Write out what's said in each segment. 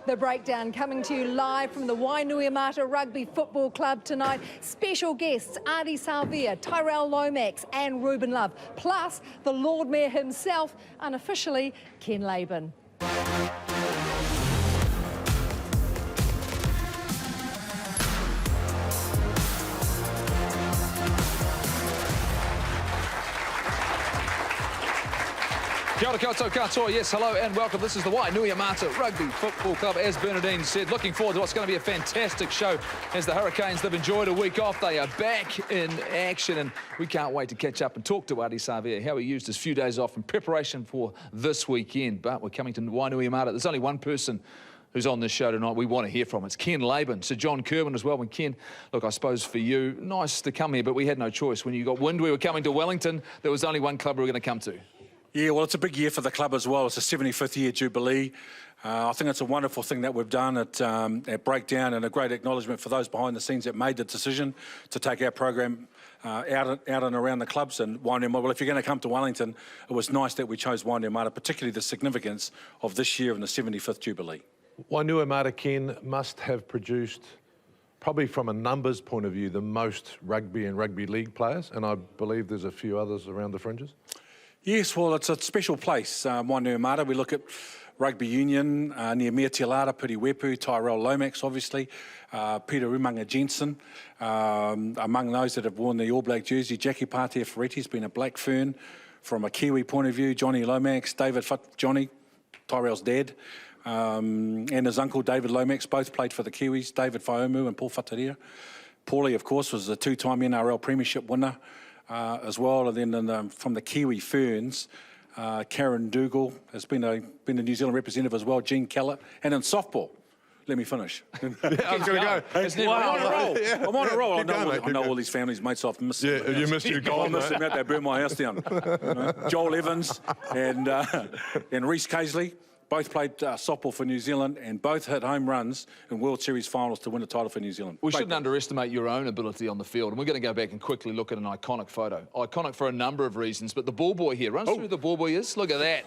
The breakdown coming to you live from the Wainuiomata Rugby Football Club tonight. Special guests Ardie Savea, Tyrell Lomax and Ruben Love, plus the Lord Mayor himself, unofficially Ken Laban. Kia ora koutou katoa, yes, hello and welcome. This is the Wainuiomata Rugby Football Club. As Bernadine said, looking forward to what's going to be a fantastic show as the Hurricanes have enjoyed a week off. They are back in action and we can't wait to catch up and talk to Ardie Savea, how he used his few days off in preparation for this weekend. But we're coming to Wainuiomata. There's only one person who's on this show tonight we want to hear from. It's Ken Laban, Sir John Kerwin as well. And Ken, look, I suppose for you, nice to come here, but we had no choice. When you got wind we were coming to Wellington, there was only one club we were going to come to. Yeah, well, it's a big year for the club as well. It's a 75th year jubilee. I think it's a wonderful thing that we've done at Breakdown, and a great acknowledgement for those behind the scenes that made the decision to take our program out and around the clubs. And Wainuiomata, well, if you're going to come to Wellington, it was nice that we chose Wainuiomata, particularly the significance of this year and the 75th jubilee. Wainuiomata, Ken, must have produced, probably from a numbers point of view, the most rugby and rugby league players, and I believe there's a few others around the fringes. Yes, well, it's a special place, Wainuiomata. We look at rugby union, near Mea Te Lara, Piriwepu, Tyrell Lomax, obviously, Peter Umanga Jensen, among those that have worn the All Black jersey. Jackie Pātea Ferretti's been a Black Fern from a Kiwi point of view. Johnny Lomax, Johnny, Tyrell's dad, and his uncle David Lomax, both played for the Kiwis, David Whaomu and Paul Whataria. Paulie, of course, was a two-time NRL Premiership winner. As well, and then from the Kiwi Ferns, Karen Dougal has been a New Zealand representative as well, Jean Kellett, and in softball. Let me finish. Yeah, I was going to go. I'm on a roll. I'm on a roll. I know all these families' mates off. Yeah, you missed your goal. I missed them out. They burned my house down. You know? Joel Evans and Reece Casely. Both played softball for New Zealand and both hit home runs in World Series finals to win a title for New Zealand. We shouldn't underestimate your own ability on the field. And we're going to go back and quickly look at an iconic photo. Iconic for a number of reasons, but the ball boy here. Runs through who the ball boy is. Look at that.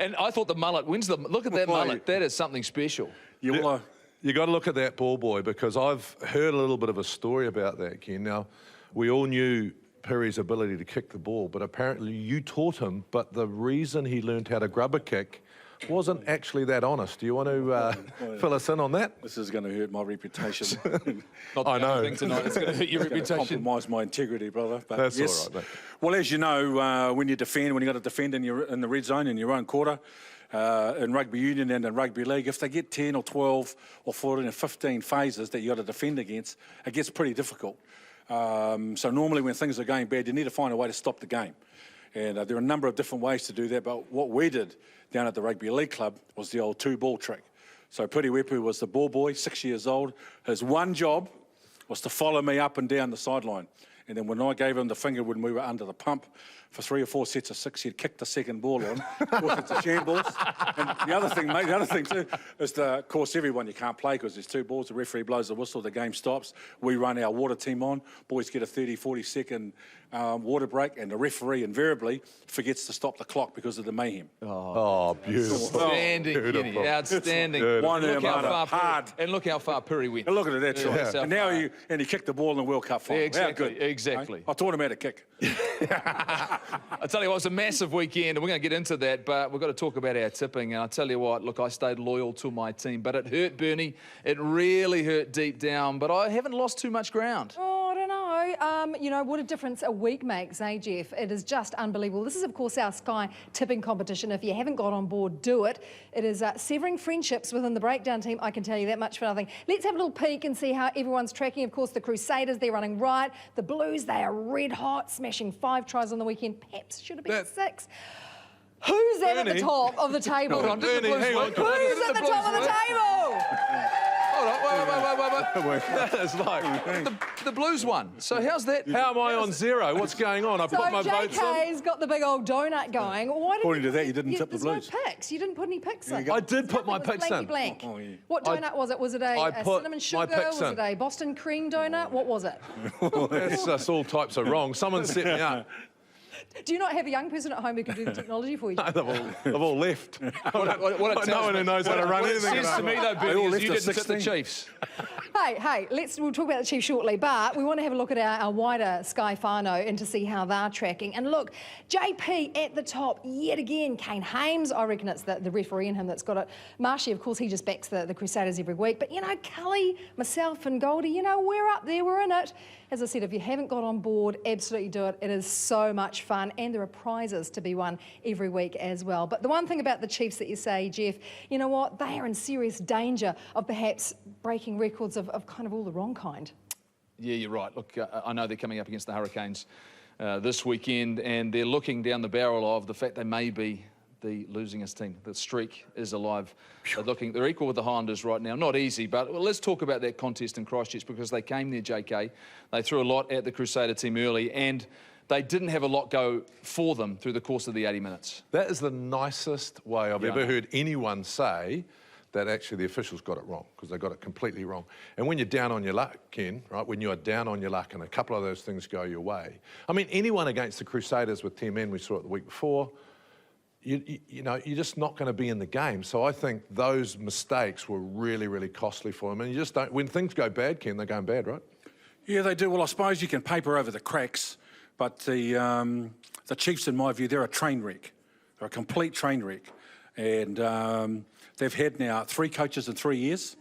And I thought the mullet wins the... Look at that mullet. That is something special. You got to look at that ball boy, because I've heard a little bit of a story about that, Ken. Now, we all knew Perry's ability to kick the ball, but apparently you taught him, but the reason he learned how to grub a kick wasn't actually that honest. Do you want to fill us in on that? This is going to hurt my reputation. I know. Tonight. It's going to hurt your reputation. Compromise my integrity, brother. But that's yes. All right, mate. Well, as you know, when you defend, when you got to defend in the red zone in your own quarter, in rugby union and in rugby league, if they get 10 or 12 or 14 or 15 phases that you got to defend against, it gets pretty difficult. So normally when things are going bad, you need to find a way to stop the game. And there are a number of different ways to do that, but what we did down at the Rugby League Club was the old two-ball trick. So Piriwepu was the ball boy, 6 years old. His one job was to follow me up and down the sideline. And then when I gave him the finger when we were under the pump, for 3 or 4 sets of 6, he'd kick the second ball on. Of course, it's a shambles. And the other thing, mate, the other thing too, is of course, everyone you can't play because there's 2 balls. The referee blows the whistle, the game stops. We run our water team on. Boys get a 30, 40-second water break, and the referee invariably forgets to stop the clock because of the mayhem. Oh, beautiful. Outstanding, Kenny. Outstanding. Look how far and look how far Perry went. And look at that, yeah. And now he kicked the ball in the World Cup final. Yeah, exactly. How good. Exactly. I taught him how to kick. I tell you what, it was a massive weekend, and we're going to get into that, but we've got to talk about our tipping. And I tell you what, look, I stayed loyal to my team, but it hurt, Bernie. It really hurt deep down, but I haven't lost too much ground. Oh, I don't know. you know, what a difference a week makes, eh, Jeff? It is just unbelievable. This is, of course, our Sky tipping competition. If you haven't got on board, do it. It is severing friendships within the breakdown team. I can tell you that much for nothing. Let's have a little peek and see how everyone's tracking. Of course, the Crusaders, they're running right. The Blues, they are red hot, smashing 5 tries on the weekend. Perhaps should have been 6. Who's that at the top of the table? Hold on, Ernie, hang on. Who's at the top of the table? Hold on, wait. That is like... The Blues won. So how's that? How am I on 0? What's going on? I So put my votes in. JK's got the big old donut going. Why According to that, you didn't tip the Blues. There's no picks. You didn't put any picks in. I did put my Nothing was picks in. blanky blank. Oh, yeah. What donut was it? Was it I a put cinnamon my sugar? picks Was in. it a Boston cream donut? What was it? That's all types of wrong. Someone set me up. Do you not have a young person at home who can do the technology for you? They've all left. What it No one who knows how to run anything. says to me, though, They all Bernie, is left you at didn't tip the 16. Chiefs. Hey, we'll talk about the Chiefs shortly, but we want to have a look at our wider Sky whānau and to see how they're tracking. And look, JP at the top yet again. Kane Hames, I reckon it's the referee in him that's got it. Marshy, of course, he just backs the Crusaders every week. But, you know, Cully, myself and Goldie, you know, we're up there, we're in it. As I said, if you haven't got on board, absolutely do it. It is so much fun, and there are prizes to be won every week as well. But the one thing about the Chiefs that you say, Jeff, you know what? They are in serious danger of perhaps breaking records of kind of all the wrong kind. Yeah, you're right. Look, I know they're coming up against the Hurricanes this weekend, and they're looking down the barrel of the fact they may be the losingest team. The streak is alive. They're equal with the Highlanders right now. Not easy, but let's talk about that contest in Christchurch, because they came there, JK. They threw a lot at the Crusader team early, and they didn't have a lot go for them through the course of the 80 minutes. That is the nicest way I've ever heard anyone say that actually the officials got it wrong, because they got it completely wrong. And when you're down on your luck, Ken, right, when you are down on your luck and a couple of those things go your way, I mean, anyone against the Crusaders with 10 men, we saw it the week before, you know, you're just not going to be in the game. So I think those mistakes were really, really costly for them. And you just don't, when things go bad, Ken, they're going bad, right? Yeah, they do. Well, I suppose you can paper over the cracks, but the Chiefs, in my view, they're a train wreck. They're a complete train wreck. And they've had now 3 coaches in 3 years,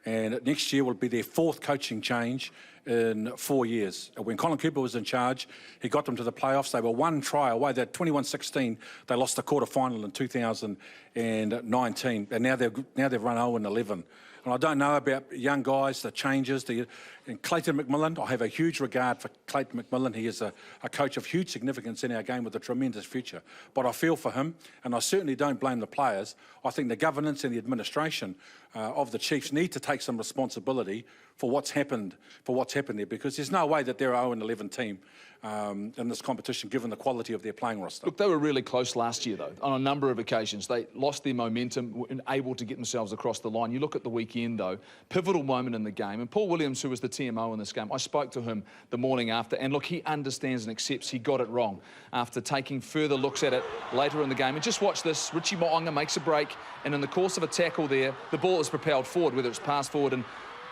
and next year will be their 4th coaching change in 4 years. When Colin Cooper was in charge, he got them to the playoffs. They were 1 try away. They're 21-16. They lost the quarter-final in 2019, and now they've run 0-11. And I don't know about young guys, the changes. And Clayton McMillan, I have a huge regard for Clayton McMillan. He is a coach of huge significance in our game with a tremendous future. But I feel for him, and I certainly don't blame the players. I think the governance and the administration of the Chiefs need to take some responsibility for what's happened there, because there's no way that they're an 0-11 team in this competition, given the quality of their playing roster. Look, they were really close last year, though, on a number of occasions. They lost their momentum, were able to get themselves across the line. You look at the weekend, though, pivotal moment in the game. And Paul Williams, who was the TMO in this game, I spoke to him the morning after, and look, he understands and accepts he got it wrong after taking further looks at it later in the game. And just watch this. Richie Mo'unga makes a break, and in the course of a tackle there, the ball is propelled forward, whether it's passed forward. And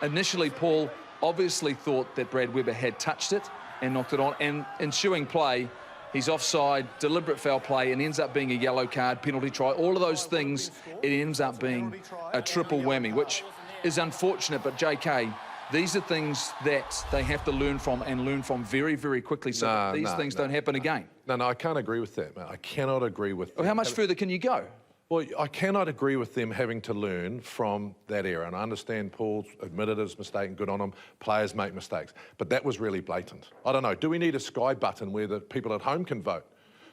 initially, Paul obviously thought that Brad Weber had touched it and knocked it on, and ensuing play, he's offside, deliberate foul play, and ends up being a yellow card, penalty try. All of those things, it ends up being a triple whammy, which is unfortunate. But JK, these are things that they have to learn from, and learn from very, very quickly, so that these things don't happen again. No, I can't agree with that, man. I cannot agree with that. Well, how much further can you go? Well, I cannot agree with them having to learn from that era. And I understand Paul's admitted his mistake, and good on him. Players make mistakes. But that was really blatant. I don't know. Do we need a Sky button where the people at home can vote?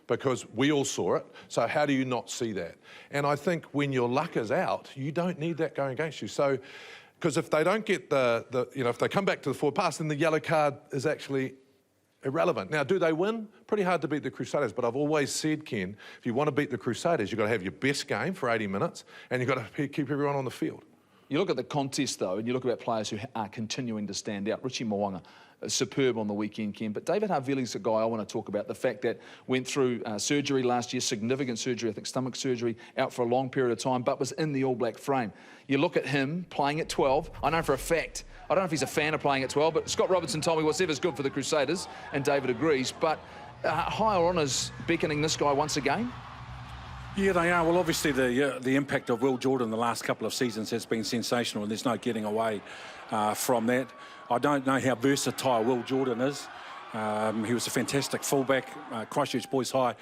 Because we all saw it. So how do you not see that? And I think when your luck is out, you don't need that going against you. So, because if they don't get if they come back to the forward pass, then the yellow card is actually irrelevant. Now, do they win? Pretty hard to beat the Crusaders, but I've always said, Ken, if you want to beat the Crusaders, you've got to have your best game for 80 minutes, and you've got to keep everyone on the field. You look at the contest, though, and you look at players who are continuing to stand out. Richie Mo'unga, superb on the weekend, Ken. But David Havili's a guy I want to talk about. The fact that went through surgery last year, significant surgery, I think stomach surgery, out for a long period of time, but was in the All Black frame. You look at him playing at 12. I know for a fact, I don't know if he's a fan of playing at 12, but Scott Robertson told me whatever's good for the Crusaders, and David agrees. But higher honours beckoning this guy once again. Yeah, they are. Well, obviously the impact of Will Jordan the last couple of seasons has been sensational, and there's no getting away from that. I don't know how versatile Will Jordan is. He was a fantastic fullback, Christchurch Boys High,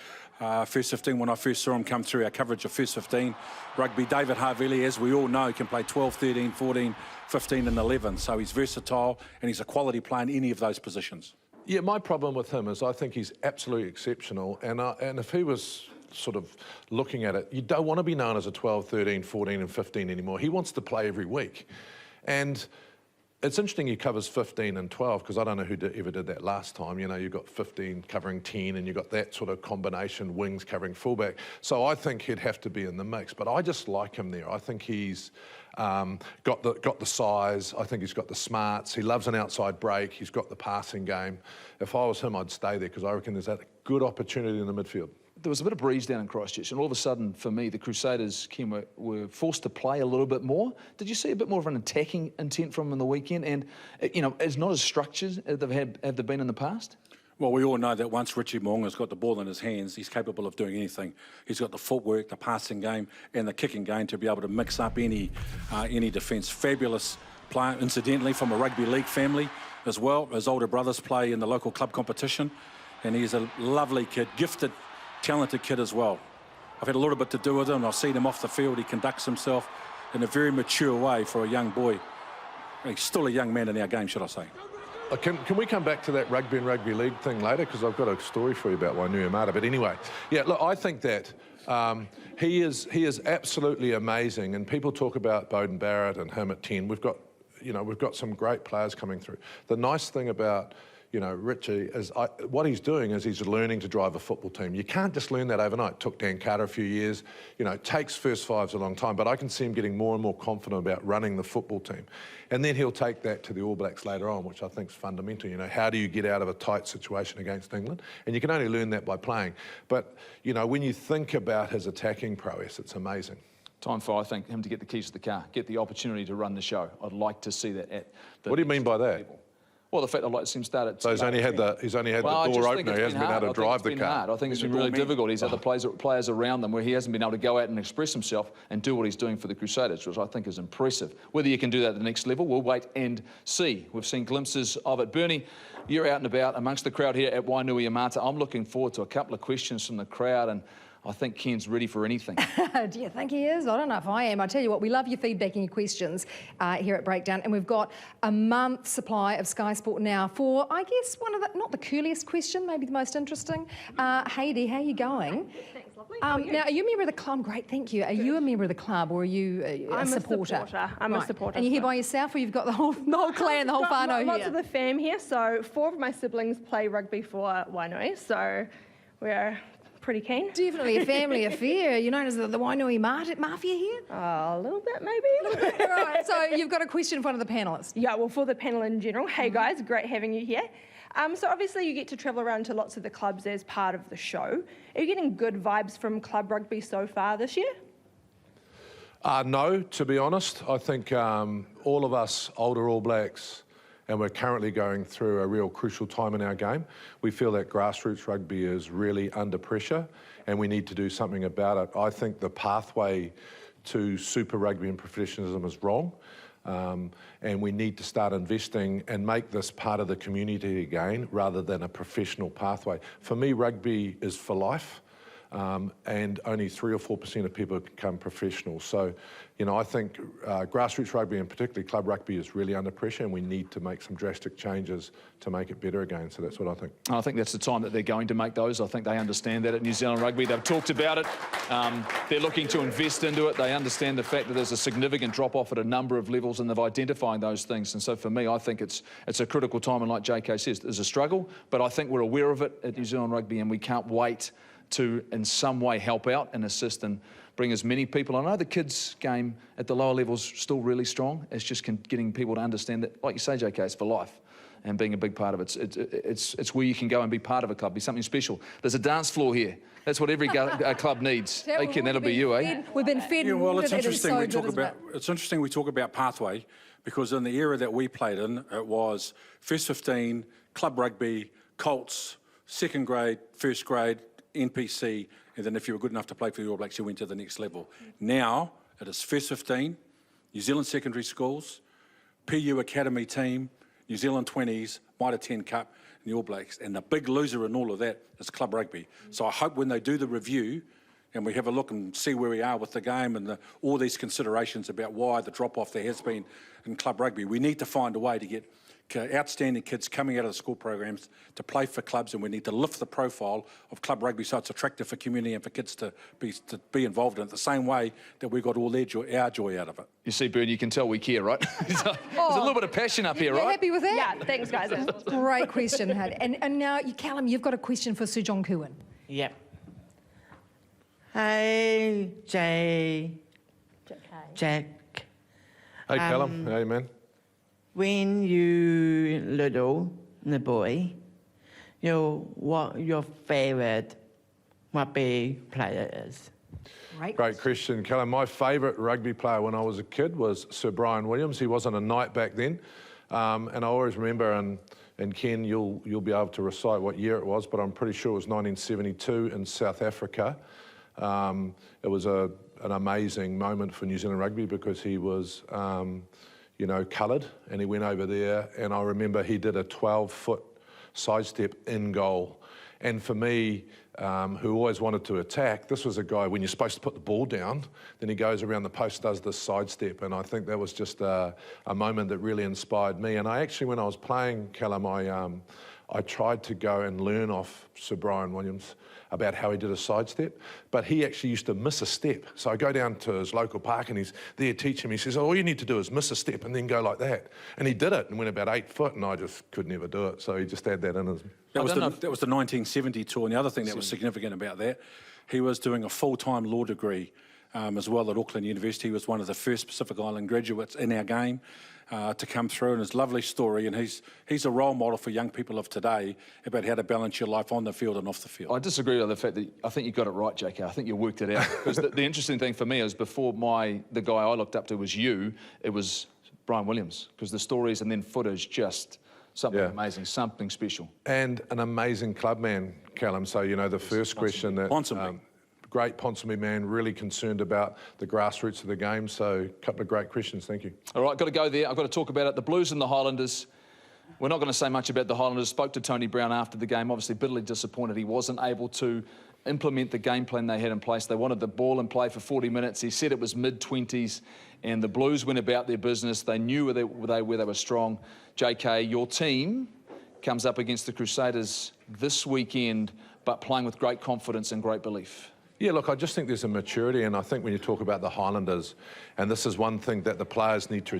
first 15 when I first saw him come through our coverage of first 15 rugby. David Harvili, as we all know, can play 12, 13, 14, 15 and 11. So he's versatile and he's a quality player in any of those positions. Yeah, my problem with him is I think he's absolutely exceptional. And if he was sort of looking at it, you don't want to be known as a 12, 13, 14 and 15 anymore. He wants to play every week. And it's interesting he covers 15 and 12 because I don't know who ever did that last time. You know, you've got 15 covering 10 and you've got that sort of combination, wings covering fullback. So I think he'd have to be in the mix. But I just like him there. I think he's got the size. I think he's got the smarts. He loves an outside break. He's got the passing game. If I was him, I'd stay there because I reckon there's that good opportunity in the midfield. There was a bit of breeze down in Christchurch, and all of a sudden, for me, the Crusaders, Ken, were forced to play a little bit more. Did you see a bit more of an attacking intent from them on the weekend? And, you know, it's not as structured as have they been in the past? Well, we all know that once Richie Mo'unga's got the ball in his hands, he's capable of doing anything. He's got the footwork, the passing game, and the kicking game to be able to mix up any defence. Fabulous player, incidentally, from a rugby league family as well. His older brothers play in the local club competition, and he's a lovely kid, gifted, talented kid as well. I've had a little bit to do with him. I've seen him off the field. He conducts himself in a very mature way for a young boy. He's still a young man in our game, should I say. Can we come back to that rugby and rugby league thing later? Because I've got a story for you about Wainuiomata. But anyway, yeah, look, I think that he is absolutely amazing. And people talk about Bowden Barrett and him at 10. We've got some great players coming through. The nice thing about Richie is what he's doing is he's learning to drive a football team. You can't just learn that overnight. It took Dan Carter a few years. It takes first fives a long time, but I can see him getting more and more confident about running the football team. And then he'll take that to the All Blacks later on, which I think is fundamental. How do you get out of a tight situation against England? And you can only learn that by playing. But, when you think about his attacking prowess, it's amazing. Time for, I think, him to get the keys to the car, get the opportunity to run the show. I'd like to see that at the What do you mean by that? level. Well, the fact I'd like to see him start at... So he's only had the door opener. He hasn't been able to drive the car. I think it's been really difficult. He's had the players around them where he hasn't been able to go out and express himself and do what he's doing for the Crusaders, which I think is impressive. Whether you can do that at the next level, we'll wait and see. We've seen glimpses of it. Bernie, you're out and about amongst the crowd here at Wainuiomata. I'm looking forward to a couple of questions from the crowd, and I think Ken's ready for anything. Do you think he is? I don't know if I am. I tell you what, we love your feedback and your questions here at Breakdown, and we've got a month's supply of Sky Sport now for, I guess, one of the, not the curliest question, maybe the most interesting. Heidi, how are you going? Thanks, lovely. How are you? Now, are you a member of the club? Great, thank you. Are you a member of the club, or are you a supporter? I'm a supporter. And you're here by yourself, or you've got the whole clan, the whole whānau here? Lots of the fam here. So 4 of my siblings play rugby for Wainui, so we're pretty keen. Definitely a family affair. You're known as the Wainuiomata Mafia here? A little bit, maybe. Right, so you've got a question for one of the panellists. Yeah, well, for the panel in general. Hey, guys, great having you here. So obviously you get to travel around to lots of the clubs as part of the show. Are you getting good vibes from club rugby so far this year? No, to be honest. I think all of us older All Blacks, and we're currently going through a real crucial time in our game. We feel that grassroots rugby is really under pressure and we need to do something about it. I think the pathway to Super Rugby and professionalism is wrong, and we need to start investing and make this part of the community again rather than a professional pathway. For me, rugby is for life. And only 3 or 4% of people become professionals. So, I think grassroots rugby and particularly club rugby is really under pressure, and we need to make some drastic changes to make it better again. So that's what I think. I think that's the time that they're going to make those. I think they understand that at New Zealand Rugby. They've talked about it. They're looking to invest into it. They understand the fact that there's a significant drop-off at a number of levels, and they've identified those things. And so for me, I think it's a critical time, and like JK says, there's a struggle, but I think we're aware of it at New Zealand Rugby, and we can't wait to in some way help out and assist and bring as many people. I know the kids' game at the lower levels still really strong. It's just getting people to understand that, like you say, JK, it's for life and being a big part of it. It's where you can go and be part of a club, be something special. There's a dance floor here. That's what every club needs. Hey, Ken, that'll be you, eh? We've been fed. Yeah, well, it's interesting It's we talk about pathway, because in the era that we played in, it was first 15, club rugby, Colts, second grade, first grade, NPC, and then if you were good enough to play for the All Blacks, you went to the next level. Now, it is first 15, New Zealand secondary schools, PU academy team, New Zealand 20s, Mitre 10 Cup. and the All Blacks, and the big loser in all of that is club rugby. So I hope when they do the review and we have a look and see where we are with the game and all these considerations about why the drop-off there has been in club rugby, we need to find a way to get outstanding kids coming out of the school programs to play for clubs, and we need to lift the profile of club rugby so it's attractive for community and for kids to be involved in it the same way that we got all our joy out of it. You see, Bern, you can tell we care, right? There's a little bit of passion up here, You're right? happy with that? Yeah, thanks, guys. Great question, Had. And now, Callum, you've got a question for Sir John Kirwan. Yep. Hey, Jack. Hey, Callum. Hey, man. When you little, the boy, what your favourite rugby player is? Great question, Callum. My favourite rugby player when I was a kid was Sir Brian Williams. He wasn't a knight back then. And I always remember, and Ken, you'll be able to recite what year it was, but I'm pretty sure it was 1972 in South Africa. It was an amazing moment for New Zealand rugby because he was, coloured, and he went over there, and I remember he did a 12-foot sidestep in goal. And for me, who always wanted to attack, this was a guy, when you're supposed to put the ball down, then he goes around the post, does this sidestep, and I think that was just a moment that really inspired me. And I actually, when I was playing, Callum, I tried to go and learn off Sir Brian Williams about how he did a sidestep, but he actually used to miss a step. So I go down to his local park and he's there teaching me. He says, all you need to do is miss a step and then go like that. And he did it and went about 8 foot, and I just could never do it. So he just had that in his... That was the 1970 tour, and the other thing that was significant about that, he was doing a full-time law degree as well at Auckland University. He was one of the first Pacific Island graduates in our game to come through, and his lovely story, and he's a role model for young people of today about how to balance your life on the field and off the field. I disagree with the fact that I think you got it right, JK. I think you worked it out. Because the interesting thing for me is before the guy I looked up to was you, it was Brian Williams, because the stories and then footage just something amazing, something special. And an amazing clubman, Callum. So, the first question that... great Ponsonby man, really concerned about the grassroots of the game. So a couple of great questions, thank you. All right, got to go there. I've got to talk about it. The Blues and the Highlanders. We're not going to say much about the Highlanders. Spoke to Tony Brown after the game, obviously bitterly disappointed he wasn't able to implement the game plan they had in place. They wanted the ball in play for 40 minutes. He said it was mid-20s, and the Blues went about their business. They knew where they were strong. JK, your team comes up against the Crusaders this weekend, but playing with great confidence and great belief. Yeah, look, I just think there's a maturity, and I think when you talk about the Highlanders, and this is one thing that the players need to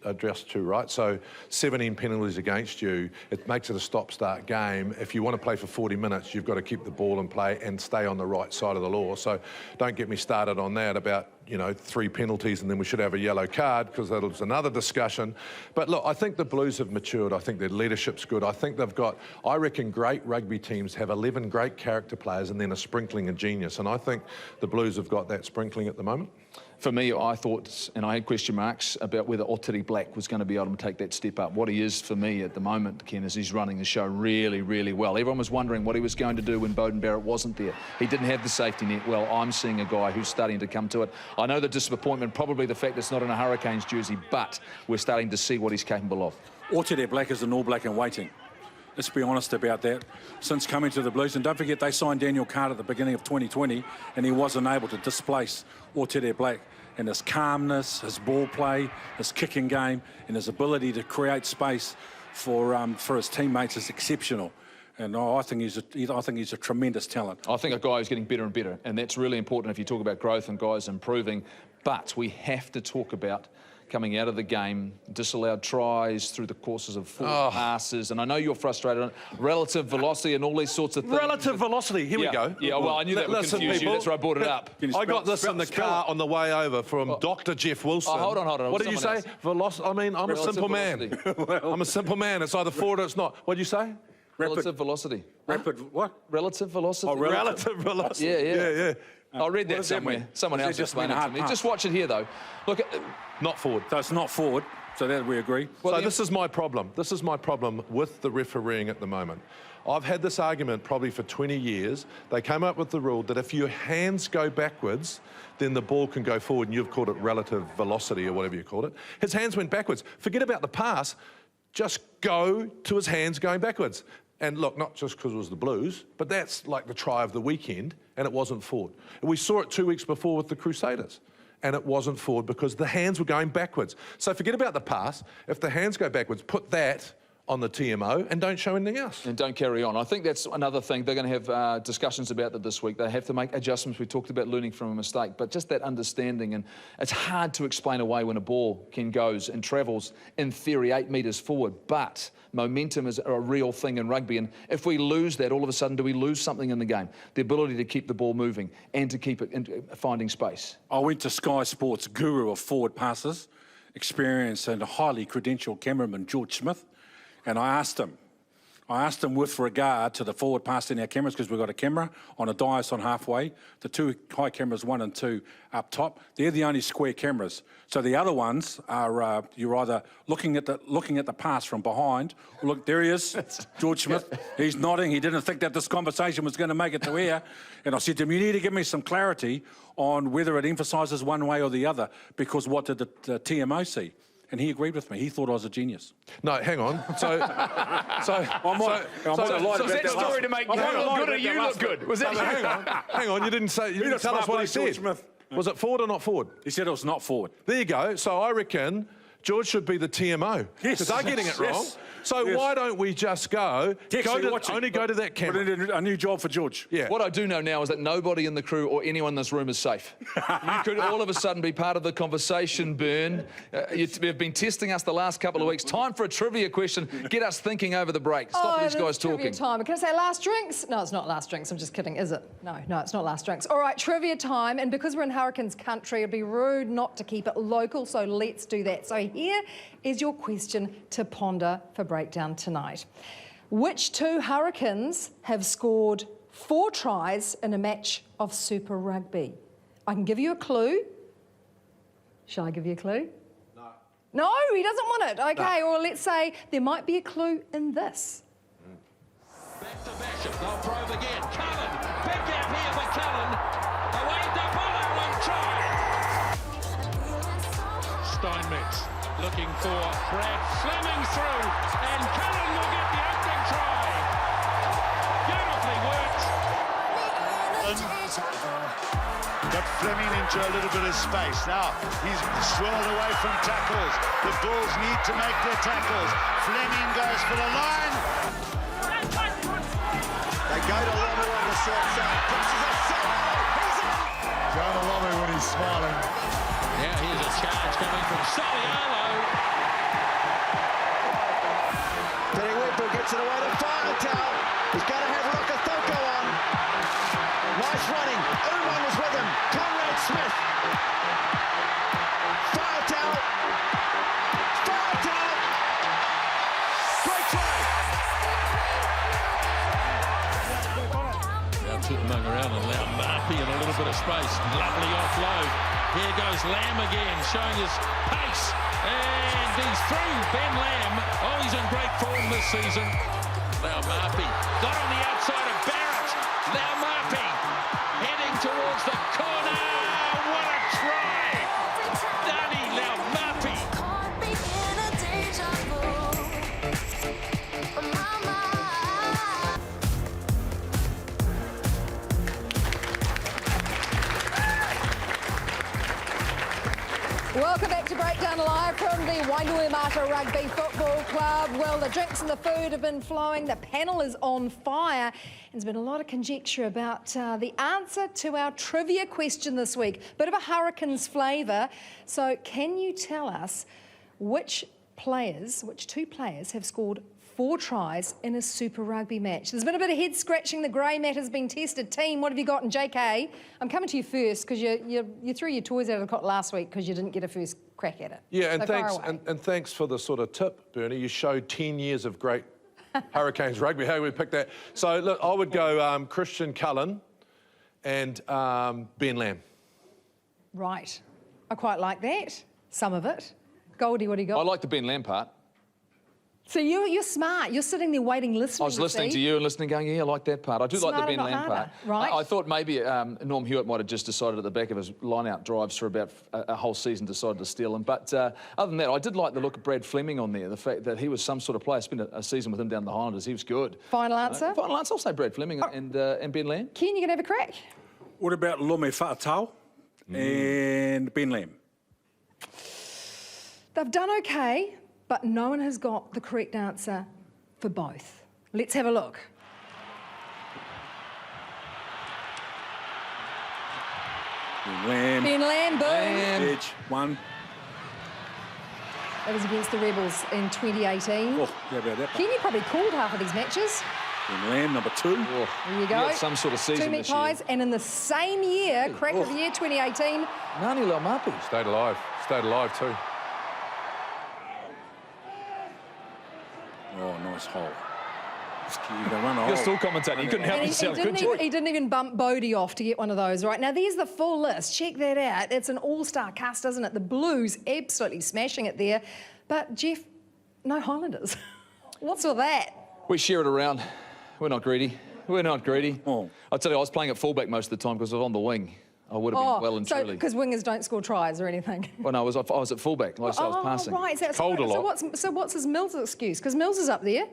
adjust to, right? So 17 penalties against you, it makes it a stop-start game. If you want to play for 40 minutes, you've got to keep the ball in play and stay on the right side of the law. So don't get me started on that about, 3 penalties and then we should have a yellow card, because that was another discussion. But look, I think the Blues have matured. I think their leadership's good. I think they've got, I reckon great rugby teams have 11 great character players and then a sprinkling of genius. And I think the Blues have got that sprinkling at the moment. For me, I thought, and I had question marks about whether Ardie Black was going to be able to take that step up. What he is for me at the moment, Ken, is he's running the show really, really well. Everyone was wondering what he was going to do when Beauden Barrett wasn't there. He didn't have the safety net. Well, I'm seeing a guy who's starting to come to it. I know the disappointment, probably the fact it's not in a Hurricanes jersey, but we're starting to see what he's capable of. Ardie Black is an All Black in waiting. Let's be honest about that. Since coming to the Blues, and don't forget they signed Daniel Carter at the beginning of 2020, and he wasn't able to displace Ardie Black. And his calmness, his ball play, his kicking game, and his ability to create space for his teammates is exceptional. And I think he's a tremendous talent. I think a guy who's getting better and better, and that's really important if you talk about growth and guys improving. But we have to talk about coming out of the game, disallowed tries through the courses of 4 passes, and I know you're frustrated on relative velocity and all these sorts of things. Relative velocity, here we go. Yeah, well, I knew that would confuse you, that's why I brought it up. I got this in the car on the way over from Dr. Jeff Wilson. Oh, hold on. What did you say? Velocity? I mean, I'm a simple man. I'm a simple man. It's either forward or it's not. What did you say? Relative velocity. Rapid what? Relative velocity. Oh, relative velocity. Yeah. I read that somewhere. Someone else explained it to me. Just watch it here, though. Look, not forward. So it's not forward. So that we agree. Well, so this is my problem. This is my problem with the refereeing at the moment. I've had this argument probably for 20 years. They came up with the rule that if your hands go backwards, then the ball can go forward, and you've called it relative velocity or whatever you called it. His hands went backwards. Forget about the pass. Just go to his hands going backwards. And look, not just because it was the Blues, but that's like the try of the weekend, and it wasn't forward. And we saw it 2 weeks before with the Crusaders, and it wasn't forward because the hands were going backwards. So forget about the pass. If the hands go backwards, put that on the TMO and don't show anything else. And don't carry on. I think that's another thing. They're going to have discussions about that this week. They have to make adjustments. We talked about learning from a mistake, but just that understanding. And it's hard to explain away when a ball goes and travels, in theory, 8 metres forward. But momentum is a real thing in rugby. And if we lose that, all of a sudden, do we lose something in the game? The ability to keep the ball moving and to keep it finding space. I went to Sky Sports guru of forward passes, experienced and a highly credentialed cameraman, George Smith. And I asked him with regard to the forward pass in our cameras, because we've got a camera on a dais on halfway, the 2 high cameras, 1 and 2 up top. They're the only square cameras. So the other ones are you're either looking at the pass from behind. Look, there he is, George Smith. He's nodding. He didn't think that this conversation was going to make it to air. And I said to him, you need to give me some clarity on whether it emphasises one way or the other, because what did the TMO see? And he agreed with me. He thought I was a genius. No, hang on. So was that story to make you look good or you look good? Was that hang on. You didn't tell us what he said. Was it forward or not forward? He said it was not forward. There you go. So I reckon George should be the TMO. Yes. Because they're getting it wrong. Yes. So why don't we just only go to that camera? Put in a new job for George. Yeah. What I do know now is that nobody in the crew or anyone in this room is safe. You could all of a sudden be part of the conversation, Bern. You've been testing us the last couple of weeks. Time for a trivia question. Get us thinking over the break. Stop these guys talking. Trivia time. Can I say last drinks? No, it's not last drinks. I'm just kidding, is it? No, it's not last drinks. All right, trivia time. And because we're in Hurricanes country, it'd be rude not to keep it local, so let's do that. So here is your question to ponder for breakdown tonight. Which 2 Hurricanes have scored 4 tries in a match of Super Rugby? I can give you a clue. Shall I give you a clue? No. No, he doesn't want it. Okay, no. Or let's say there might be a clue in this. Back to Bishop, they'll probe again. Cullen, big gap here for Cullen. Away the ball and try. Steinmetz looking for Brad Fleming through, and Cullen will get the opening try. Beautifully worked. Got Fleming into a little bit of space. Now, he's swirled away from tackles. The Bulls need to make their tackles. Fleming goes for the line. They go to Lomu on the short side. Passes a Jonah Lomu when he's smiling. Now here's a charge coming from Soliolo. Benny Whitfield gets it away to Firetown. He's going to have Rokethoko on. Nice running. Umang was with him. Conrad Smith. Firetown. Great try. Now Mo'unga around and allow Marpy in a little bit of space. Lovely offload. Here goes Lamb again, showing his pace. And he's through, Ben Lamb. Oh, he's in great form this season. Now Marpy got on the outside of Barrett. Now Marpy heading towards the corner. What a try! Danny Now Marpy. Welcome back to Breakdown Live from the Wainuiomata Rugby Football Club. Well, the drinks and the food have been flowing. The panel is on fire. There's been a lot of conjecture about the answer to our trivia question this week. Bit of a Hurricanes flavour. So can you tell us which 2 players have scored 4 tries in a Super Rugby match? There's been a bit of head scratching. The grey matter's been tested. Team, what have you got? And JK, I'm coming to you first because you threw your toys out of the cot last week because you didn't get a first crack at it. Yeah, and so thanks for the sort of tip, Bernie. You showed 10 years of great Hurricanes rugby. How we picked that? So look, I would go Christian Cullen and Ben Lamb. Right. I quite like that. Some of it. Goldie, what do you got? I like the Ben Lamb part. So you're smart. You're sitting there waiting, listening. I was listening to you and listening, going, yeah, I like that part. I do like the Ben Lamb part. Right. I thought maybe Norm Hewitt might have just decided at the back of his line-out drives for about a whole season, decided to steal him. But other than that, I did like the look of Brad Fleming on there, the fact that he was some sort of player. I spent a season with him down the Highlanders. He was good. Final answer? Final answer, I'll say Brad Fleming and Ben Lamb. Ken, you going to have a crack? What about Lome Whaatau and Ben Lamb? They've done okay, but no one has got the correct answer for both. Let's have a look. Ben Lamb. Ben Lamb, boom. Edge, one. That was against the Rebels in 2018. Oh, how about that? Ken, you probably called half of these matches. Ben Lamb, number 2. Oh, There you go. Some sort of season Two meat this year. pies, and in the same year, crack of the year 2018. Ngani Laumapi. Stayed alive. Stayed alive too. Oh, nice hole. You can run a You're hole. still commentating. You couldn't help And yourself, could you? he didn't even bump Bodie off to get one of those, right? Now, there's the full list. Check that out. It's an all-star cast, isn't it? The Blues absolutely smashing it there. But, Jeff, no Highlanders. What's with that? We share it around. We're not greedy. We're not greedy. Oh. I'll tell you, I was playing at fullback most of the time because I was on the wing. I would have been well and so truly. because wingers don't score tries or anything. Well, no, I was at fullback. Like I said, I was passing. Right. Cold a lot. So what's his Mills excuse? Because Mills is up there.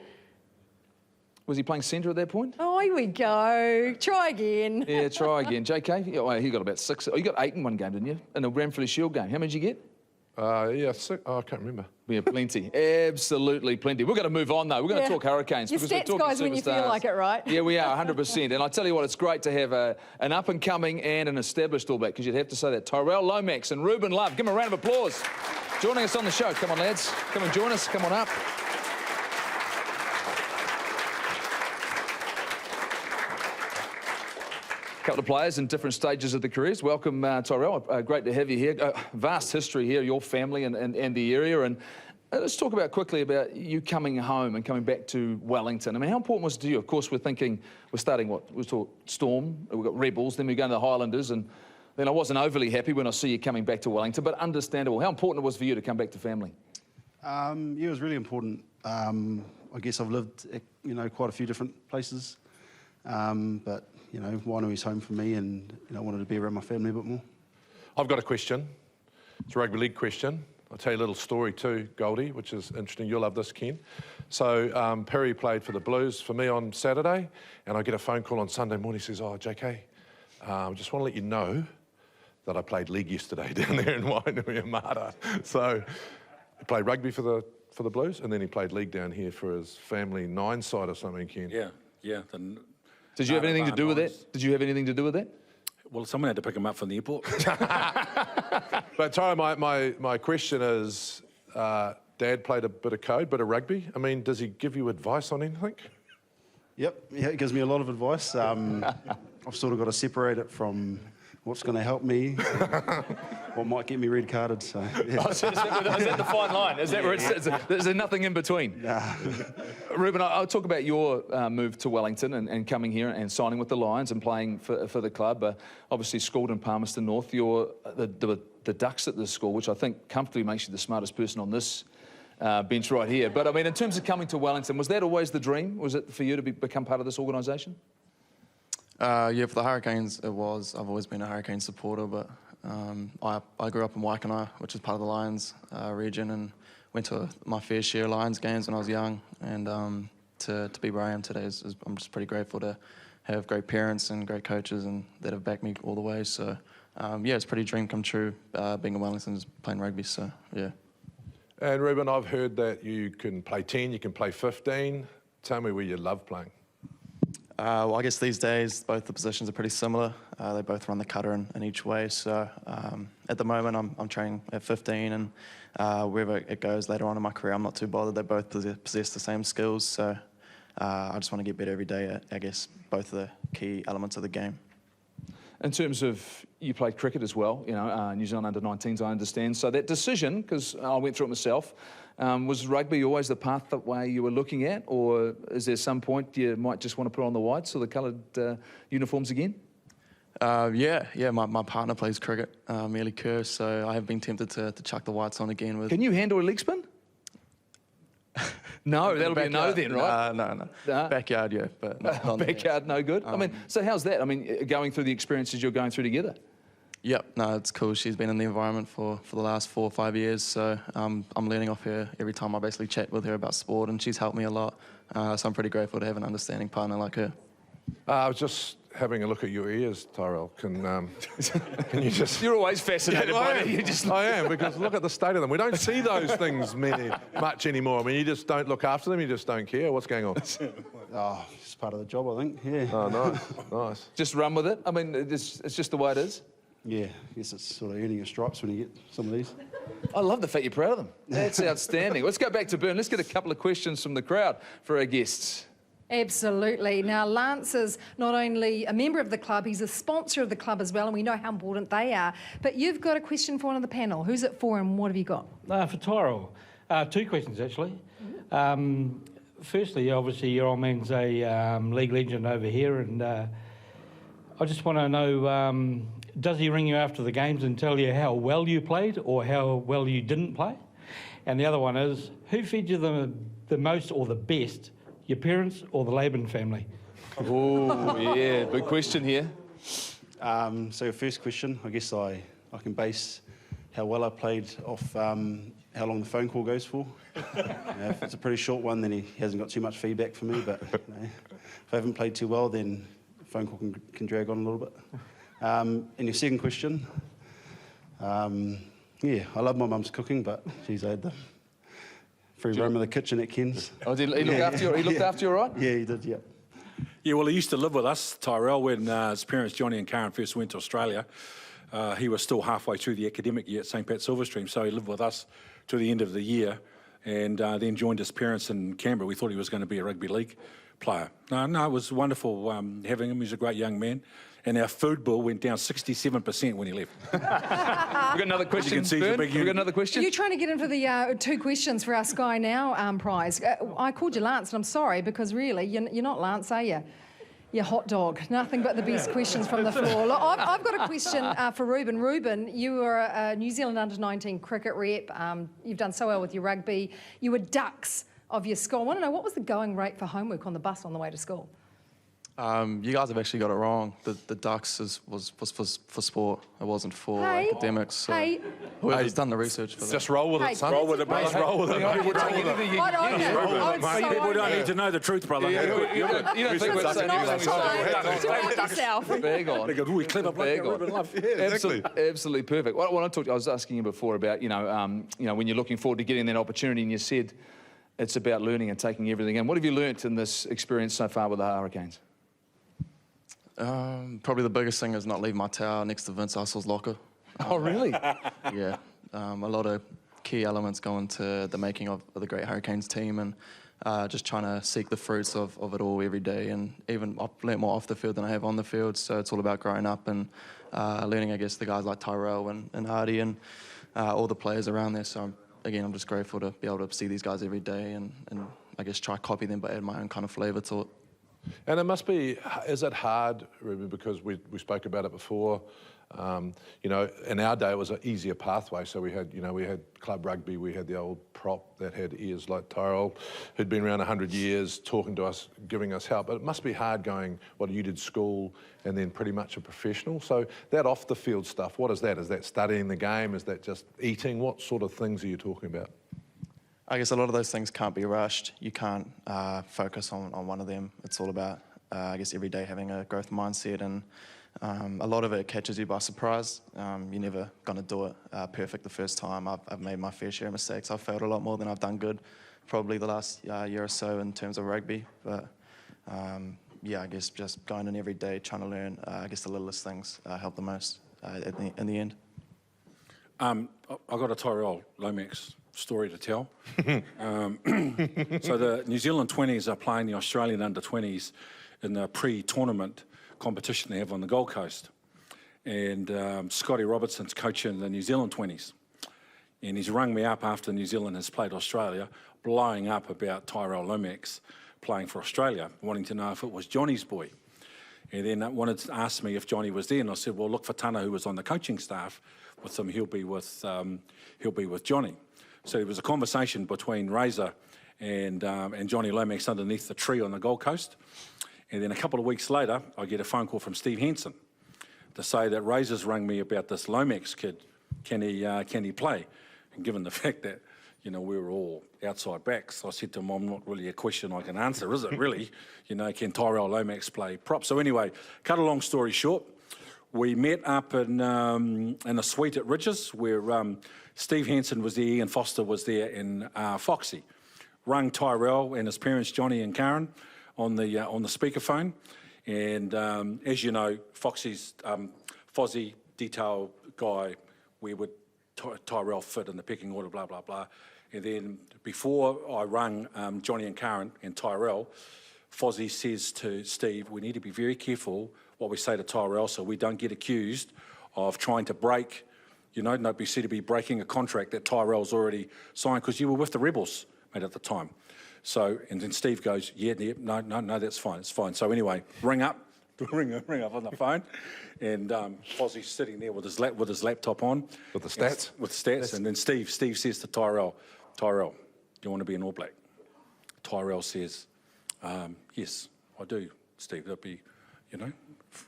Was he playing centre at that point? Oh, here we go. Try again. Yeah, try again. JK, yeah, well, he got about 6. Oh, you got 8 in one game, didn't you? In the Ramford Shield game. How many did you get? Yeah, 6. Oh, I can't remember. Yeah, plenty. Absolutely plenty. We're going to move on, though. We're going to talk Hurricanes. Your because we're stats, talking guys, when you feel superstars. like it, right? Yeah, we are, 100%. And I tell you what, it's great to have an up-and-coming and an established all-back, because you'd have to say that. Tyrell Lomax and Ruben Love. Give them a round of applause. Joining us on the show. Come on, lads. Come and join us. Come on up. Couple of players in different stages of their careers. Welcome, Tyrell. Great to have you here. Vast history here, your family and the area. And let's talk quickly about you coming home and coming back to Wellington. I mean, how important was it to you? Of course, we're starting what? We talk Storm, we've got Rebels, then we go to the Highlanders, and then I wasn't overly happy when I see you coming back to Wellington, but understandable. How important it was for you to come back to family? Yeah, it was really important. I guess I've lived, quite a few different places, but Wainui's home for me, and I wanted to be around my family a bit more. I've got a question. It's a rugby league question. I'll tell you a little story too, Goldie, which is interesting. You'll love this, Ken. So Perry played for the Blues for me on Saturday, and I get a phone call on Sunday morning. He says, "Oh, JK, I just want to let you know that I played league yesterday down there in Wainuiomata." So he played rugby for the Blues, and then he played league down here for his family 9-side or something, Ken. Yeah. Did you have anything to do with that? Did you have anything to do with that? Well, someone had to pick him up from the airport. But Tyler, my question is, Dad played a bit of code, bit of rugby. I mean, does he give you advice on anything? Yep, yeah, he gives me a lot of advice. I've sort of got to separate it from what's going to help me, what might get me red carded. So, yeah. Is that the fine line? Is that where it sits? Is there nothing in between? Nah. Ruben, I'll talk about your move to Wellington and coming here and signing with the Lions and playing for the club. Obviously schooled in Palmerston North. You're the Ducks at this school, which I think comfortably makes you the smartest person on this bench right here. But I mean, in terms of coming to Wellington, was that always the dream? Was it for you to become part of this organisation? Yeah, for the Hurricanes, it was. I've always been a Hurricane supporter, but I grew up in Wainuiomata, which is part of the Lions region, and went to my fair share of Lions games when I was young. And to be where I am today, I'm just pretty grateful to have great parents and great coaches and that have backed me all the way. So, yeah, it's a pretty dream come true being in Wellington, playing rugby, so, yeah. And Ruben, I've heard that you can play 10, you can play 15. Tell me where you love playing. Well, I guess these days both the positions are pretty similar. They both run the cutter in each way. So at the moment I'm training at 15, and wherever it goes later on in my career, I'm not too bothered. They both possess the same skills. So I just want to get better every day at, I guess, both of the key elements of the game. In terms of, you played cricket as well, New Zealand under-19s, I understand. So that decision, because I went through it myself, was rugby always the pathway you were looking at, or is there some point you might just want to put on the whites or the coloured uniforms again? Yeah. My partner plays cricket, Mealy Kerr, so I have been tempted to chuck the whites on again. Can you handle a leg spin? No, that'll be a no Backyard? then, right? No. Nah. Backyard, yeah, but not in the Backyard, no good. I mean, so how's that? I mean, going through the experiences you're going through together. Yep, no, it's cool. She's been in the environment for the last 4 or 5 years, so I'm learning off her every time I basically chat with her about sport, and she's helped me a lot. So I'm pretty grateful to have an understanding partner like her. I was just having a look at your ears, Tyrell. Can you just... You're always fascinated by it. You just... I am, because look at the state of them. We don't see those things much anymore. I mean, you just don't look after them. You just don't care. What's going on? Oh, it's part of the job, I think. Yeah. Oh, nice, nice. Just run with it. I mean, it's just the way it is. Yeah, I guess it's sort of earning your stripes when you get some of these. I love the fact you're proud of them. That's outstanding. Let's go back to Bern. Let's get a couple of questions from the crowd for our guests. Absolutely. Now, Lance is not only a member of the club, he's a sponsor of the club as well, and we know how important they are. But you've got a question for one of the panel. Who's it for and what have you got? For Tyrell. 2 questions, actually. Firstly, obviously, your old man's a league legend over here, and I just want to know, does he ring you after the games and tell you how well you played or how well you didn't play? And the other one is, who fed you the most or the best, your parents or the Laban family? Oh, yeah, big question here. So your first question, I guess I can base how well I played off how long the phone call goes for. If it's a pretty short one, then he hasn't got too much feedback for me, but if I haven't played too well, then the phone call can drag on a little bit. And your second question, yeah, I love my mum's cooking, but geez, I had the free roam of the kitchen at Ken's. Oh, did he look after you? He looked after you, all right? Yeah, he did, yeah. Yeah, well, he used to live with us, Tyrell, when his parents, Johnny and Karen, first went to Australia. He was still halfway through the academic year at St. Pat Silverstream, so he lived with us to the end of the year and then joined his parents in Canberra. We thought he was going to be a rugby league player. No, it was wonderful having him. He's a great young man. And our food bill went down 67% when he left. We've got another question, Bern. We've got another question. You're trying to get in for the 2 questions for our Sky Now prize. I called you Lance, and I'm sorry, because really, you're not Lance, are you? You're hot dog. Nothing but the best questions from the floor. Look, I've got a question for Ruben. Ruben, you were a New Zealand under-19 cricket rep. You've done so well with your rugby. You were Ducks of your school. I want to know, what was the going rate for homework on the bus on the way to school? You guys have actually got it wrong. The Ducks was for sport. It wasn't for academics. So whoever's done the research for that. Just roll with it, son. Roll with it, brother. Roll with it. People don't need to know the truth, brother. You don't think we're saying everything? Bag on. They go, ooh, clever bloke, Ruben Love. Absolutely perfect. What I talked, I was asking you before about, when you're looking forward to getting that opportunity, and you said it's about learning and taking everything in. What have you learnt in this experience so far with the Hurricanes? Probably the biggest thing is not leaving my towel next to Vince Hustle's locker. Oh, really? Yeah. A lot of key elements go into the making of the great Hurricanes team, and just trying to seek the fruits of it all every day. And even I've learnt more off the field than I have on the field, so it's all about growing up and learning, I guess, the guys like Tyrell and Ardie and all the players around there. So, again, I'm just grateful to be able to see these guys every day and I guess try to copy them but add my own kind of flavour to it. And it must be, is it hard, Ruben, because we spoke about it before, in our day it was an easier pathway, so we had club rugby, we had the old prop that had ears like Tyrell, who'd been around 100 years, talking to us, giving us help, but it must be hard going, you did school and then pretty much a professional, so that off the field stuff, what is that? Is that studying the game, is that just eating, what sort of things are you talking about? I guess a lot of those things can't be rushed. You can't focus on one of them. It's all about, I guess, every day having a growth mindset, and a lot of it catches you by surprise. You're never going to do it perfect the first time. I've made my fair share of mistakes. I've failed a lot more than I've done good, probably the last year or so in terms of rugby. But yeah, I guess just going in every day, trying to learn, I guess the littlest things help the most in the end. I got a Tyrell Lomax story to tell. So the New Zealand 20s are playing the Australian under-20s in the pre-tournament competition they have on the Gold Coast. And Scotty Robertson's coaching the New Zealand 20s. And he's rung me up after New Zealand has played Australia, blowing up about Tyrell Lomax playing for Australia, wanting to know if it was Johnny's boy. And then wanted to ask me if Johnny was there, and I said, well, look for Tana, who was on the coaching staff with him. He'll be with Johnny. So it was a conversation between Razor and Johnny Lomax underneath the tree on the Gold Coast. And then a couple of weeks later, I get a phone call from Steve Hansen to say that Razors rang me about this Lomax kid. Can he play? And given the fact that, you know, we were all outside backs, I said to him, I'm not really a question I can answer, is it really? You know, can Tyrell Lomax play prop? So anyway, cut a long story short, we met up in a suite at Ridges where Steve Hansen was there, Ian Foster was there, and Foxy rung Tyrell and his parents, Johnny and Karen, on the speakerphone. And as you know, Foxy's Fozzie, detail guy, where would Tyrell fit in the pecking order, blah, blah, blah. And then before I rung Johnny and Karen and Tyrell, Fozzie says to Steve, we need to be very careful what we say to Tyrell so we don't get accused of trying to break, you know, not be said to be breaking a contract that Tyrell's already signed because you were with the Rebels, mate, at the time. So, and then Steve goes, yeah, no, that's fine, it's fine. So anyway, ring up on the phone, and Fozzie's sitting there with his laptop on. With the stats? With stats, and then Steve says to Tyrell, do you want to be an All Black? Tyrell says, yes, I do, Steve. That'd be, you know,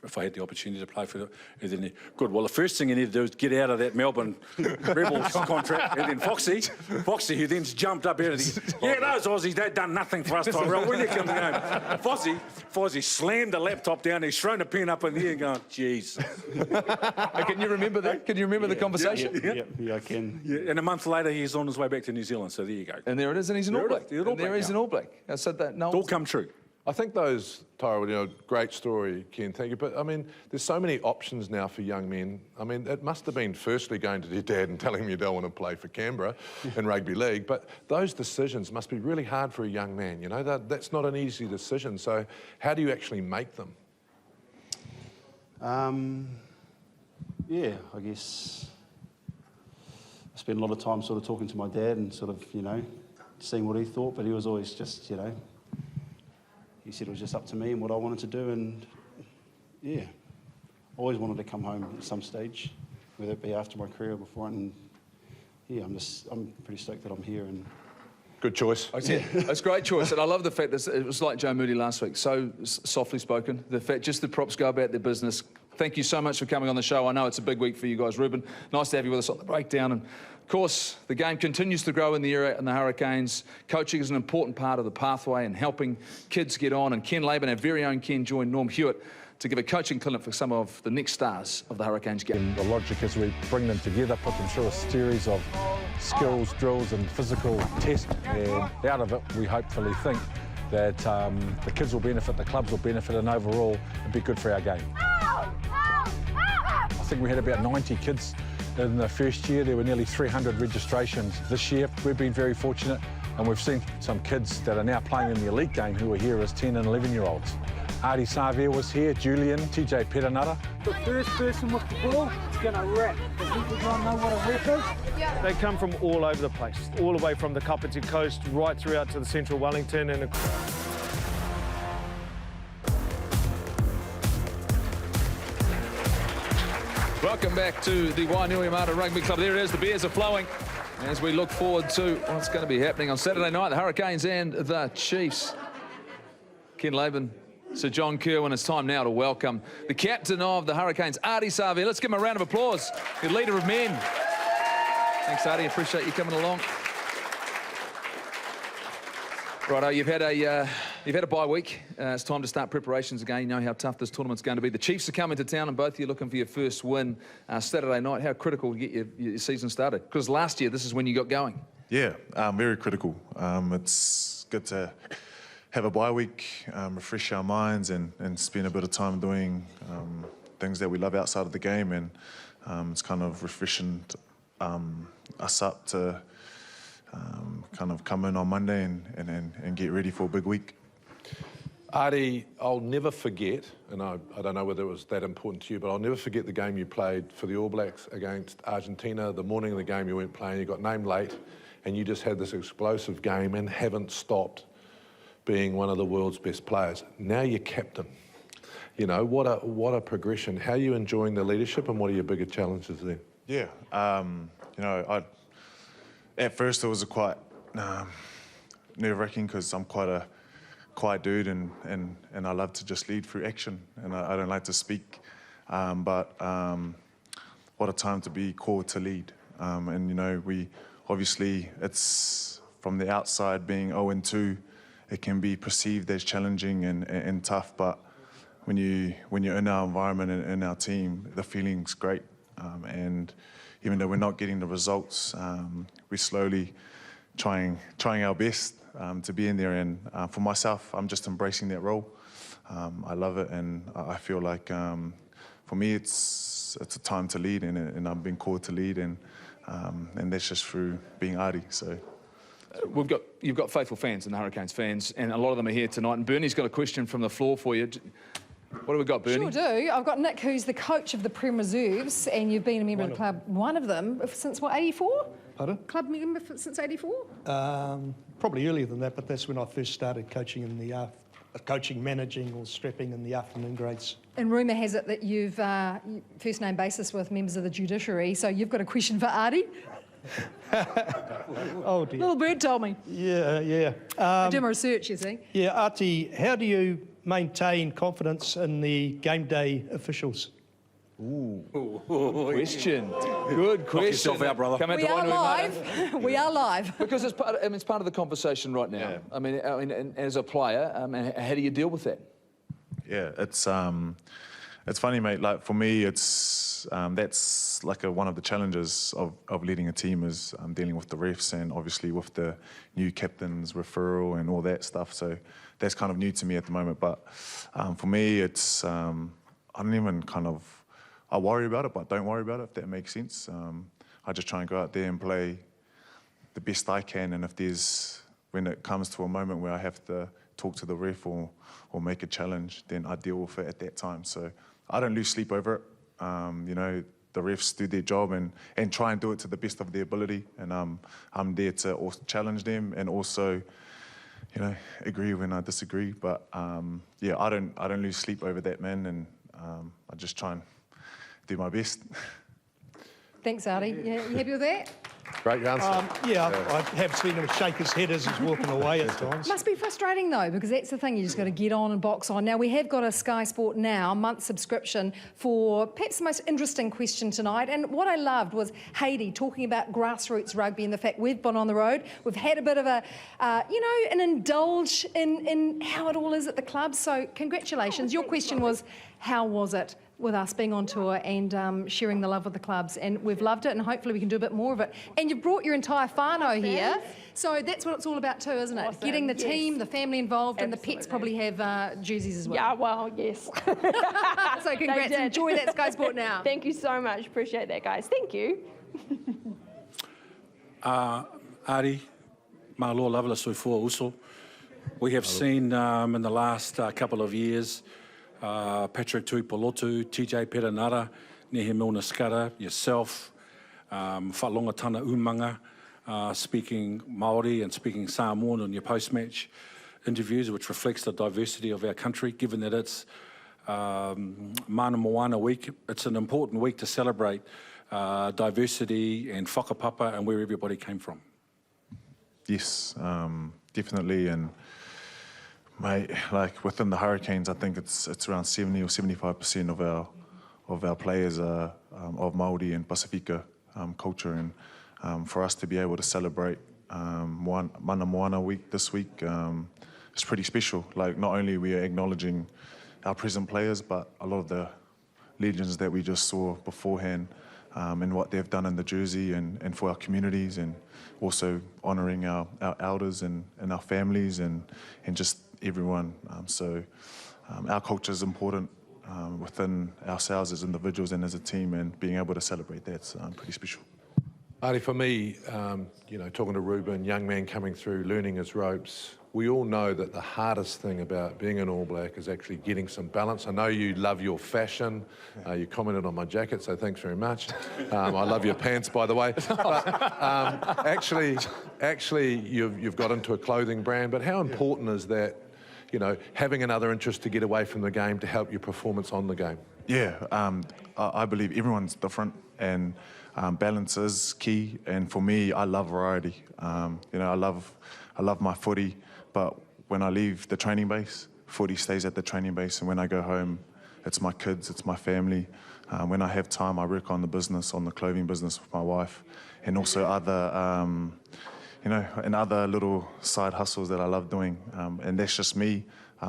if I had the opportunity to play for the... And then, good, well, the first thing you need to do is get out of that Melbourne Rebels contract. And then Foxy, who then jumped up out of the... Yeah, those Aussies, they've done nothing for us, Tyrell. When you come home, Fozzie slammed the laptop down. He's thrown a pen up in the air and going, jeez. Can you remember that? Can you remember the conversation? Yeah, I can. Yeah, and a month later, he's on his way back to New Zealand. So there you go. And there it is, and he's an All Black. He's an All Black. I said that. No, it's all come true. I think those, Tyrell, you know, great story, Ken, thank you. But, I mean, there's so many options now for young men. I mean, it must have been firstly going to their dad and telling him you don't want to play for Canberra in rugby league, but those decisions must be really hard for a young man, you know? That's not an easy decision. So how do you actually make them? Yeah, I guess I spent a lot of time sort of talking to my dad and sort of, you know, seeing what he thought, but he was always just, you know, he said it was just up to me and what I wanted to do, and yeah, always wanted to come home at some stage, whether it be after my career or before, and yeah, I'm pretty stoked that I'm here. And good choice. It's a great choice, and I love the fact that it was like Joe Moody last week, so softly spoken. The fact just the props go about their business. Thank you so much for coming on the show. I know it's a big week for you guys, Ruben. Nice to have you with us on the breakdown. And of course, the game continues to grow in the area and the Hurricanes. Coaching is an important part of the pathway and helping kids get on. And Ken Laban, our very own Ken, joined Norm Hewitt to give a coaching clinic for some of the next stars of the Hurricanes game. The logic is we bring them together, put them through a series of skills, drills and physical tests, and out of it we hopefully think that the kids will benefit, the clubs will benefit, and overall it'll be good for our game. I think we had about 90 kids in the first year. There were nearly 300 registrations this year. We've been very fortunate, and we've seen some kids that are now playing in the elite game who were here as 10 and 11-year-olds. Ardie Savea was here, Julian, TJ Petanata. The first person with the ball is going to rap. Does everyone know what a rap is? Yeah. They come from all over the place, all the way from the Kapiti Coast right throughout to the central Wellington. And Welcome back to the Wainuiomata Rugby Club. There it is, the beers are flowing as we look forward to what's going to be happening on Saturday night, the Hurricanes and the Chiefs. Ken Laban, Sir John Kerwin, it's time now to welcome the captain of the Hurricanes, Ardie Savea. Let's give him a round of applause, the leader of men. Thanks, Ardie, appreciate you coming along. Righto, you've had a bye week. It's time to start preparations again. You know how tough this tournament's going to be. The Chiefs are coming to town, and both of you looking for your first win Saturday night. How critical to get your season started? Because last year, this is when you got going. Yeah, very critical. It's good to have a bye week, refresh our minds, and spend a bit of time doing things that we love outside of the game. And it's kind of refreshing us up to kind of come in on Monday and get ready for a big week. Ardie, I'll never forget, and I don't know whether it was that important to you, but I'll never forget the game you played for the All Blacks against Argentina. The morning of the game you weren't playing, you got named late, and you just had this explosive game and haven't stopped being one of the world's best players. Now you're captain. You know, what a progression. How are you enjoying the leadership, and what are your bigger challenges there? Yeah, you know, at first it was a quite nerve-wracking because I'm quite a quiet dude and I love to just lead through action, and I don't like to speak. But what a time to be called to lead. And, you know, we obviously, it's from the outside being 0-2, it can be perceived as challenging and tough, but when you're in our environment and in our team, the feeling's great. And even though we're not getting the results, we're slowly trying our best to be in there. And for myself, I'm just embracing that role. I love it, and I feel like for me, it's a time to lead, and I'm being called to lead, and that's just through being Ardie. So. You've got faithful fans, and the Hurricanes fans, and a lot of them are here tonight. And Bernie's got a question from the floor for you. What have we got, Bernie? Sure do. I've got Nick, who's the coach of the Prem Reserves, and you've been a member of the club, one of them, since what, 84? Pardon? Club member since 84? Probably earlier than that, but that's when I first started coaching in the managing or strapping in the afternoon grades. And rumour has it that you've first name basis with members of the judiciary, so you've got a question for Ardie? Oh dear. Little bird told me. Yeah. I do my research, you see. Yeah, Ardie, how do you maintain confidence in the game day officials? Ooh, question. Good question. Knock yourself out, brother. Come out We to are Wainuiomata. live. We are live. Because it's part of the conversation right now. Yeah. I mean, and as a player, how do you deal with that? Yeah, it's funny, mate. Like for me, it's that's like one of the challenges of leading a team is dealing with the refs and obviously with the new captain's referral and all that stuff. So that's kind of new to me at the moment. But for me, it's I don't even I worry about it, but don't worry about it, if that makes sense. I just try and go out there and play the best I can, and when it comes to a moment where I have to talk to the ref or make a challenge, then I deal with it at that time. So I don't lose sleep over it. You know, the refs do their job and try and do it to the best of their ability, and I'm there to also challenge them and also, you know, agree when I disagree. But yeah, I don't lose sleep over that, man, and I just try and do my best. Thanks, Ardie. You happy with that? Great answer. Yeah, I have seen him shake his head as he's walking away at times. Must be frustrating though, because that's the thing, you just got to get on and box on. Now, we have got a Sky Sport Now month subscription for perhaps the most interesting question tonight, and what I loved was Haiti talking about grassroots rugby and the fact we've been on the road, we've had a bit of a, you know, an indulge in how it all is at the club, so congratulations. Your question was, how was it with us being on tour and sharing the love with the clubs, and we've loved it, and hopefully we can do a bit more of it. And you've brought your entire whānau here, so that's what it's all about too, isn't it? Awesome. Getting the Yes. team, the family involved, and the Absolutely. pets probably have jerseys as well. Yeah, well, yes. So congrats, They did. enjoy that Sky Sport Now. Thank you so much. Appreciate that, guys. Thank you. Ardie, malo lavela soifua uso. We have seen in the last couple of years Patrick Tuipolotu, TJ Perenara, Nehe Milner Skara, yourself, Whalongatana Umanga, speaking Māori and speaking Samoan on your post-match interviews, which reflects the diversity of our country, given that it's Mana Moana Week. It's an important week to celebrate diversity and whakapapa and where everybody came from. Yes, definitely, and mate, like within the Hurricanes, I think it's around 70 or 75% of our players are of Māori and Pasifika culture, and for us to be able to celebrate Mana Moana Week this week, it's pretty special. Like not only we are acknowledging our present players, but a lot of the legends that we just saw beforehand and what they've done in the jersey and for our communities, and also honouring our elders and our families and just everyone. So our culture is important within ourselves as individuals and as a team, and being able to celebrate that's pretty special. Ardie, for me, you know, talking to Ruben, young man coming through, learning his ropes, we all know that the hardest thing about being an All Black is actually getting some balance. I know you love your fashion. You commented on my jacket, so thanks very much. I love your pants, by the way. But actually, you've got into a clothing brand, but how important is that, you know, having another interest to get away from the game to help your performance on the game? Yeah, I believe everyone's different, and balance is key. And for me, I love variety. You know, I love I love my footy, but when I leave the training base, footy stays at the training base, and when I go home, it's my kids, it's my family. When I have time, I work on the business, on the clothing business with my wife, and also other, you know, and other little side hustles that I love doing. And that's just me.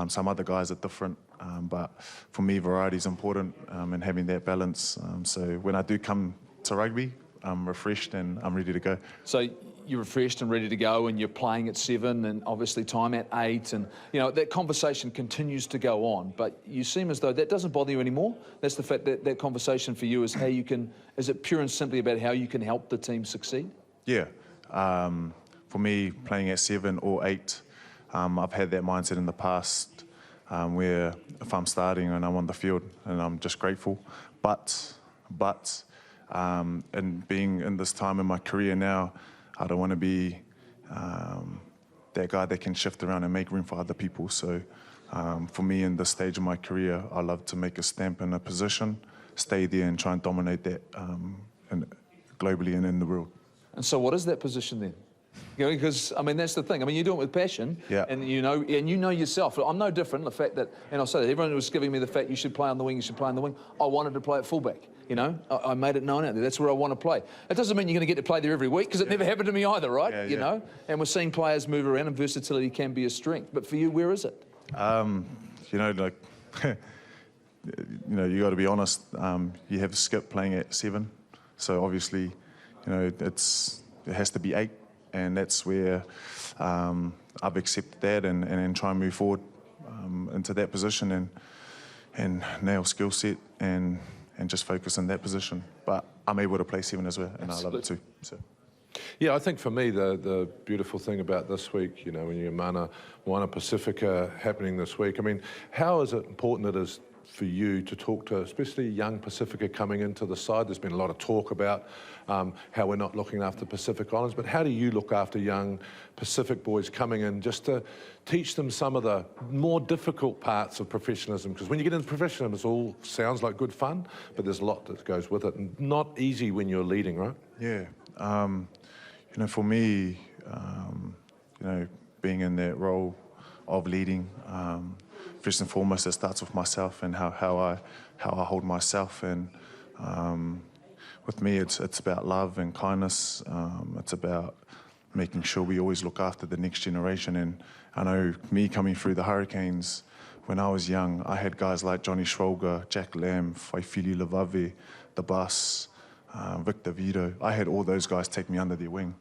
Some other guys are different, but for me, variety is important, and having that balance. So when I do come to rugby, I'm refreshed and I'm ready to go. So you're refreshed and ready to go, and you're playing at 7 and obviously time at 8, and you know that conversation continues to go on, but you seem as though that doesn't bother you anymore. That's the fact that that conversation for you is how you can, is it pure and simply about how you can help the team succeed? Yeah, for me, playing at 7 or 8, I've had that mindset in the past where if I'm starting and I'm on the field, and I'm just grateful, but and being in this time in my career now, I don't want to be that guy that can shift around and make room for other people. So for me, in this stage of my career, I love to make a stamp in a position, stay there and try and dominate that globally and in the world. And so what is that position then? You know, because I mean that's the thing. I mean, you do it with passion, and you know yourself. I'm no different. The fact that, and I'll say that everyone was giving me the fact you should play on the wing, you should play on the wing. I wanted to play at fullback. You know, I made it known out there. That's where I want to play. It doesn't mean you're going to get to play there every week, because it never happened to me either, right? You know, and we're seeing players move around, and versatility can be a strength. But for you, where is it? You know, like, you know, you got to be honest. You have Skip playing at 7, so obviously, you know, it has to be 8. And that's where I've accepted that and try and move forward into that position and nail skill set and just focus on that position. But I'm able to play 7 as well, and I love it too. So. Yeah, I think for me, the beautiful thing about this week, you know, when you Moana Pacifica happening this week, I mean, how is it important it is for you to talk to, especially young Pacifica coming into the side? There's been a lot of talk about how we're not looking after Pacific Islands, but how do you look after young Pacific boys coming in just to teach them some of the more difficult parts of professionalism? Because when you get into professionalism, it all sounds like good fun, but there's a lot that goes with it, and not easy when you're leading, right? Yeah, you know, for me, you know, being in that role of leading, first and foremost, it starts with myself and how I hold myself. And with me, it's about love and kindness. It's about making sure we always look after the next generation. And I know me coming through the Hurricanes, when I was young, I had guys like Johnny Schwalger, Jack Lamb, Faifili Lavave, The Bus, Victor Vito. I had all those guys take me under their wing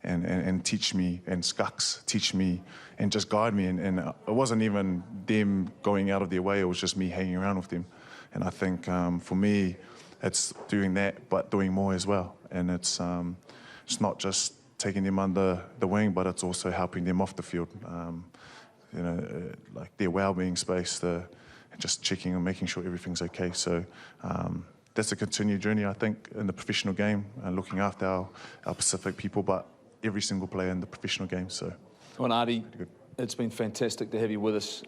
and teach me, and Skux teach me and just guide me. And it wasn't even them going out of their way, it was just me hanging around with them. And I think for me, it's doing that, but doing more as well. And it's not just taking them under the wing, but it's also helping them off the field. You know, like their well-being space, just checking and making sure everything's okay. So that's a continued journey, I think, in the professional game, looking after our Pacific people, but every single player in the professional game. So, well, Ardie, it's been fantastic to have you with us,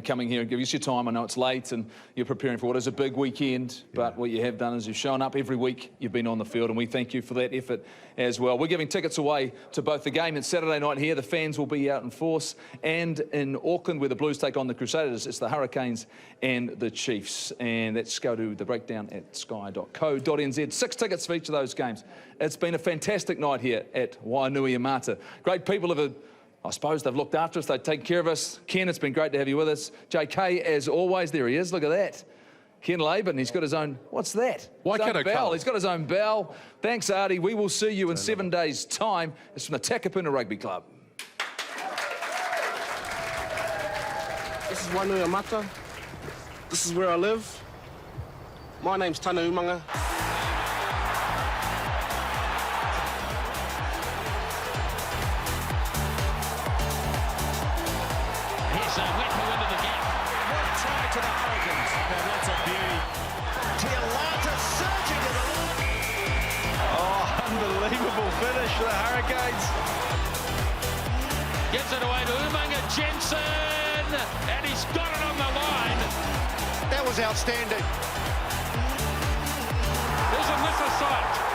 coming here and give us your time. I know it's late and you're preparing for what is a big weekend, but what you have done is you've shown up every week, you've been on the field, and we thank you for that effort as well. We're giving tickets away to both the game and Saturday night here. The fans will be out in force, and in Auckland, where the Blues take on the Crusaders, it's the Hurricanes and the Chiefs. And let's go to the breakdown at sky.co.nz. 6 tickets for each of those games. It's been a fantastic night here at Wainuiomata. Great people have I suppose they've looked after us, they've taken care of us. Ken, it's been great to have you with us. JK, as always, there he is, look at that. Ken Laban, he's got his own, what's that? Waikato bell. He's got his own bell. Thanks, Ardie. We will see you in 7 days' time. It's from the Takapuna Rugby Club. This is Wainuiomata. This is where I live. My name's Tana Umanga. To the Hurricanes. Now that's a beauty. Tialata surging to the line. Oh, unbelievable finish for the Hurricanes. Gives it away to Umanga Jensen, and he's got it on the line. That was outstanding. Isn't this a sight?